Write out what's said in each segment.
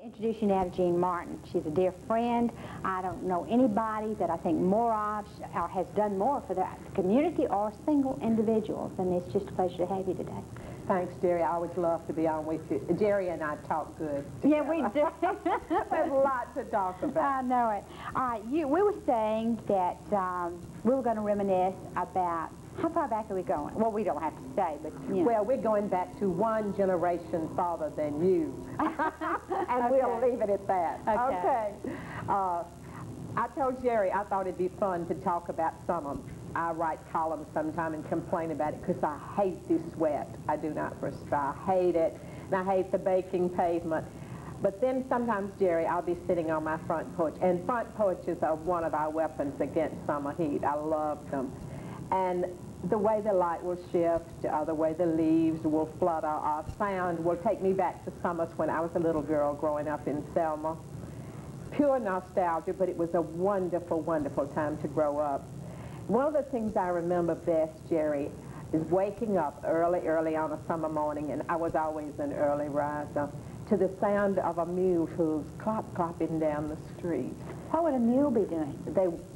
introduce you now to Jean Martin. She's a dear friend. I don't know anybody that I think more of or has done more for the community or single individuals, and it's just a pleasure to have you today. Thanks, Geri. I always love to be on with you. Geri and I talk good together. Yeah, we do. There's a lot to talk about. I know it. All right, we were saying that we were going to reminisce about, how far back are we going? Well, we don't have to say, but, you know. Well, we're going back to one generation farther than you. And okay. we'll leave it at that. Okay. I told Geri I thought it'd be fun to talk about summer. I write columns sometime and complain about it because I hate the sweat. I do not perspire. I hate it. And I hate the baking pavement. But then sometimes, Geri, I'll be sitting on my front porch. And front porches are one of our weapons against summer heat. I love them. And the way the light will shift, the way the leaves will flutter, sound will take me back to summers when I was a little girl growing up in Selma. Pure nostalgia, but it was a wonderful, wonderful time to grow up. One of the things I remember best, Geri, is waking up early, early on a summer morning, and I was always an early riser, to the sound of a mule who's clop-clopping down the street. What would a mule be doing?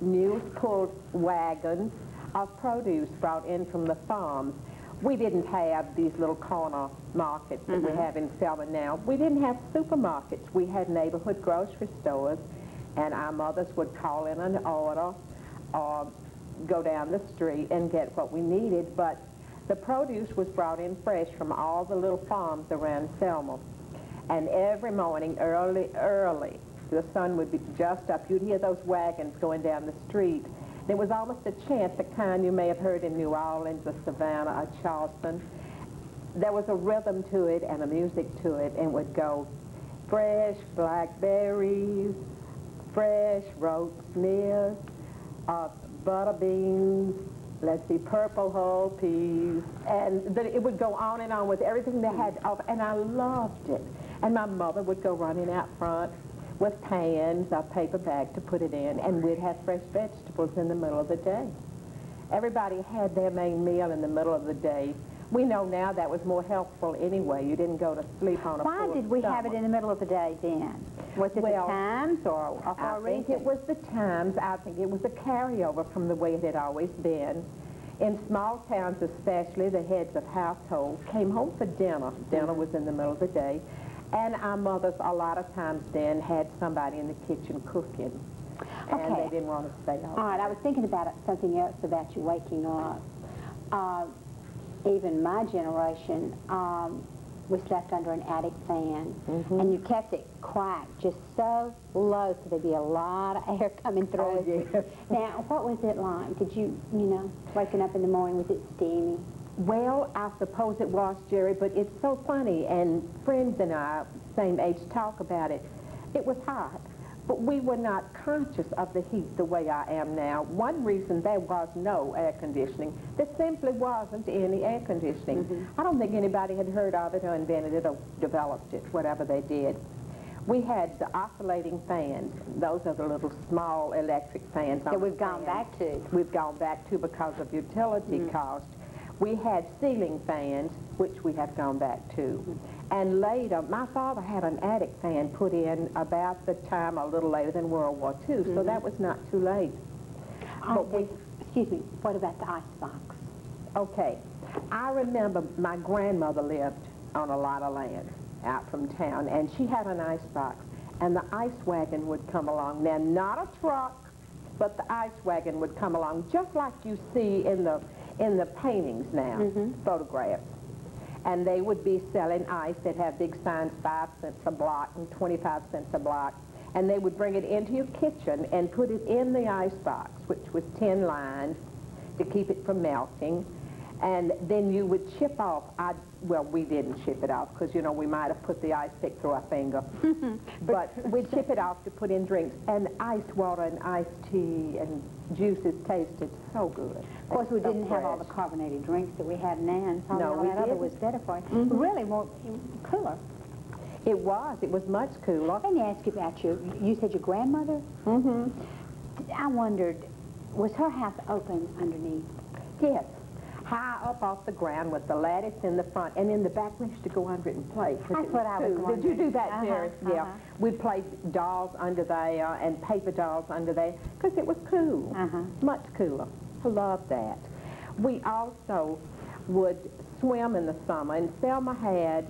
Mules pulled wagons of produce brought in from the farms. We didn't have these little corner markets that we have in Selma now. We didn't have supermarkets. We had neighborhood grocery stores, and our mothers would call in an order or go down the street and get what we needed. But the produce was brought in fresh from all the little farms around Selma. And every morning, early, early, the sun would be just up. You'd hear those wagons going down the street. There was almost a chant, the kind you may have heard in New Orleans or Savannah or Charleston. There was a rhythm to it and a music to it, and it would go, fresh blackberries, fresh roast smears, butter beans, let's see, purple whole peas, and it would go on and on with everything they had, and I loved it. And my mother would go running out front with pans, a paper bag to put it in, and we'd have fresh vegetables in the middle of the day. Everybody had their main meal in the middle of the day. We know now that was more helpful anyway. You didn't go to sleep on a full Why did we have it in the middle of the day then? Was it the times or I think it was the times. I think it was a carryover from the way it had always been. In small towns especially, the heads of households came home for dinner. Dinner was in the middle of the day. And our mothers, a lot of times then, had somebody in the kitchen cooking. And okay. They didn't want to stay home. All right, I was thinking about something else about you waking up. Even my generation, we slept under an attic fan, and you kept it quiet, just so low, so there'd be a lot of air coming through. Oh, yes. Now, what was it like? Did you, waking up in the morning, was it steamy? Well, I suppose it was, Geri, but it's so funny, and friends and I, same age, talk about it. It was hot, but we were not conscious of the heat the way I am now. One reason there was no air conditioning. There simply wasn't any air conditioning. I don't think anybody had heard of it or invented it or developed it, whatever they did. We had the oscillating fans. Those are the little small electric fans. That we've gone back to. We've gone back to because of utility cost. We had ceiling fans, which we have gone back to. And later, my father had an attic fan put in about the time, a little later than World War II, so that was not too late. Excuse me, what about the icebox? Okay, I remember my grandmother lived on a lot of land out from town, and she had an icebox, and the ice wagon would come along. Now, not a truck, but the ice wagon would come along, just like you see in the paintings now, photographs. And they would be selling ice. They'd have big signs, 5 cents a block and 25 cents a block. And they would bring it into your kitchen and put it in the ice box, which was tin lined to keep it from melting. And then you would chip off, well, we didn't chip it off because, we might have put the ice pick through our finger. But we'd chip it off to put in drinks. And ice water and iced tea and juices tasted so good. Of course, we didn't have all the carbonated drinks that we have now, and probably all that other was better for you. Really more cooler. It was much cooler. Let me ask you about you said your grandmother? I wondered, was her house open underneath? Yes. high up off the ground with the lattice in the front, and in the back we used to go under it and play. That's what I was wondering. Did you do that, Geri? Yeah. We'd play dolls under there and paper dolls under there because it was cool, much cooler. I loved that. We also would swim in the summer, and Selma had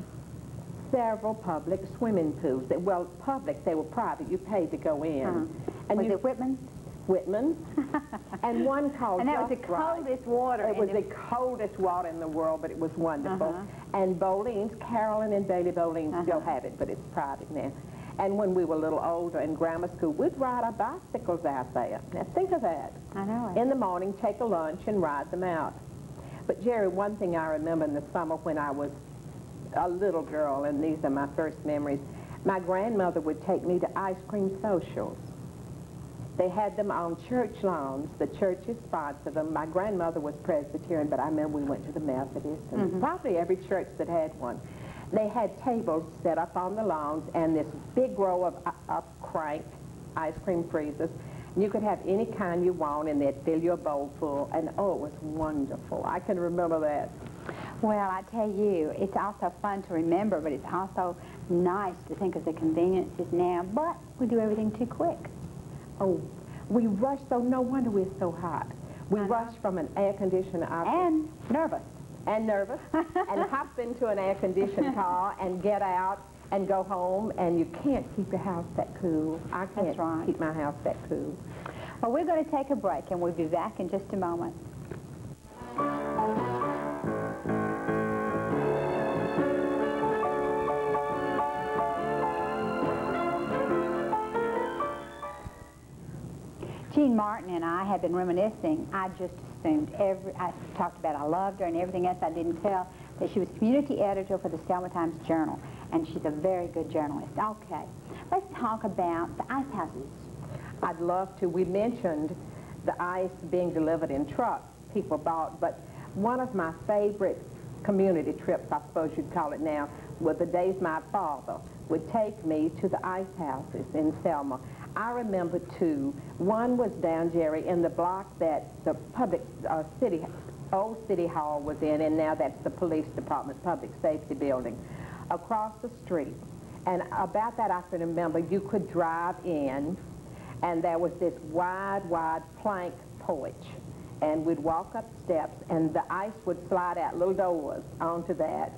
several public swimming pools. Well, public, they were private. You paid to go in. And was it Whitman? Whitman, and one called And that was the coldest water. It was the coldest water in the world, but it was wonderful. And Boleyn's, Carolyn and Bailey Boleyn still have it, but it's private now. And when we were a little older in grammar school, we'd ride our bicycles out there. Now think of that. I know it. In the morning, take a lunch and ride them out. But Geri, one thing I remember in the summer when I was a little girl, and these are my first memories, my grandmother would take me to ice cream socials. They had them on church lawns. The churches sponsored them. My grandmother was Presbyterian, but I remember we went to the Methodist, and probably every church that had one. They had tables set up on the lawns and this big row of crank ice cream freezers. And you could have any kind you want, and they'd fill your bowl full, and oh, it was wonderful. I can remember that. Well, I tell you, it's also fun to remember, but it's also nice to think of the conveniences now, but we do everything too quick. Oh, we rush, so no wonder we're so hot. We rush from an air conditioner out. And nervous. And nervous, and hop into an air-conditioned car and get out and go home, and you can't keep your house that cool. I can't keep my house that cool. Well, we're going to take a break, and we'll be back in just a moment. Jean Martin and I have been reminiscing. I just assumed I talked about I loved her and everything else. I didn't tell that she was community editor for the Selma Times Journal, and she's a very good journalist. Okay, let's talk about the ice houses. I'd love to. We mentioned the ice being delivered in trucks people bought, but one of my favorite community trips, I suppose you'd call it now, were the days my father would take me to the ice houses in Selma. I remember two. One was down, Geri, in the block that the public old city hall was in, and now that's the police department, public safety building, across the street. And about that I can remember you could drive in, and there was this wide plank porch. And we'd walk up steps, and the ice would slide out little doors onto that.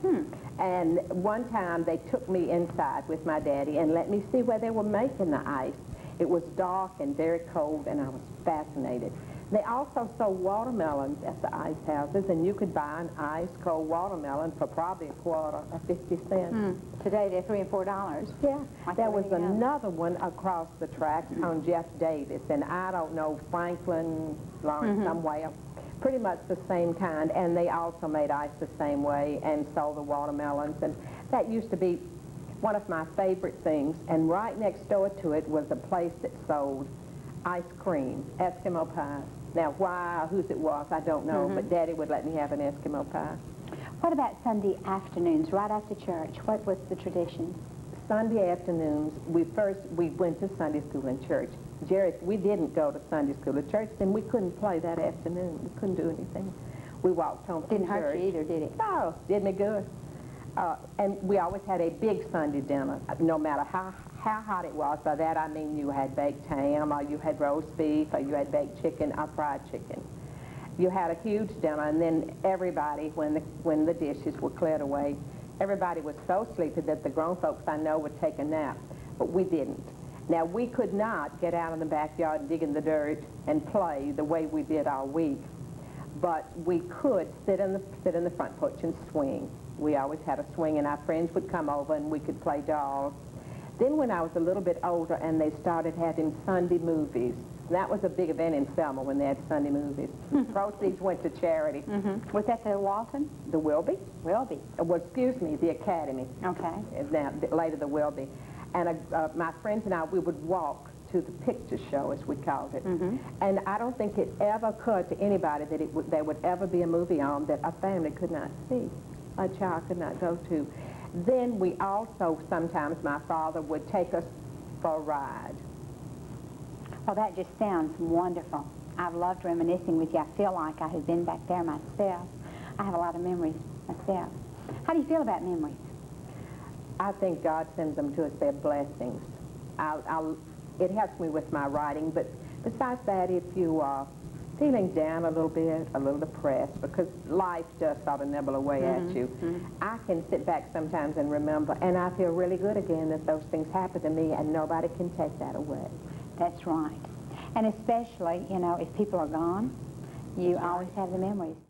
And one time they took me inside with my daddy and let me see where they were making the ice. It was dark and very cold, and I was fascinated. They also sold watermelons at the ice houses, and you could buy an ice-cold watermelon for probably a quarter or 50 cents. Today they're $3 and $4. Yeah. There was another one across the tracks on Jeff Davis, and I don't know, Franklin, Lawrence, somewhere. Pretty much the same kind, and they also made ice the same way and sold the watermelons. And that used to be one of my favorite things, and right next door to it was a place that sold ice cream, Eskimo pies. Now, why or whose it was, I don't know, but Daddy would let me have an Eskimo pie. What about Sunday afternoons, right after church? What was the tradition? Sunday afternoons, we went to Sunday school and church. Geri, if we didn't go to Sunday school or church, then we couldn't play that afternoon. We couldn't do anything. We walked home from church. Didn't hurt you either, did it? No, did me good. And we always had a big Sunday dinner, no matter how hot it was. By that I mean you had baked ham, or you had roast beef, or you had baked chicken, or fried chicken. You had a huge dinner, and then everybody, when the dishes were cleared away, everybody was so sleepy that the grown folks I know would take a nap, but we didn't. Now, we could not get out in the backyard and dig in the dirt and play the way we did all week, but we could sit in the front porch and swing. We always had a swing, and our friends would come over, and we could play dolls. Then when I was a little bit older and they started having Sunday movies, that was a big event in Selma when they had Sunday movies. Proceeds went to charity. Was that the Walton? The Wilby. Wilby. Well, excuse me, the Academy. Okay. Now, later the Wilby. And my friends and I, we would walk to the picture show, as we called it. And I don't think it ever occurred to anybody that there would ever be a movie on that a family could not see, a child could not go to. Then we also, sometimes my father would take us for a ride. Well, that just sounds wonderful. I've loved reminiscing with you. I feel like I have been back there myself. I have a lot of memories myself. How do you feel about memories? I think God sends them to us. They're blessings. It helps me with my writing, but besides that, if you are feeling down a little bit, a little depressed, because life just sort of nibble away at you, I can sit back sometimes and remember, and I feel really good again that those things happen to me, and nobody can take that away. That's right. And especially, you know, if people are gone, you always have the memories.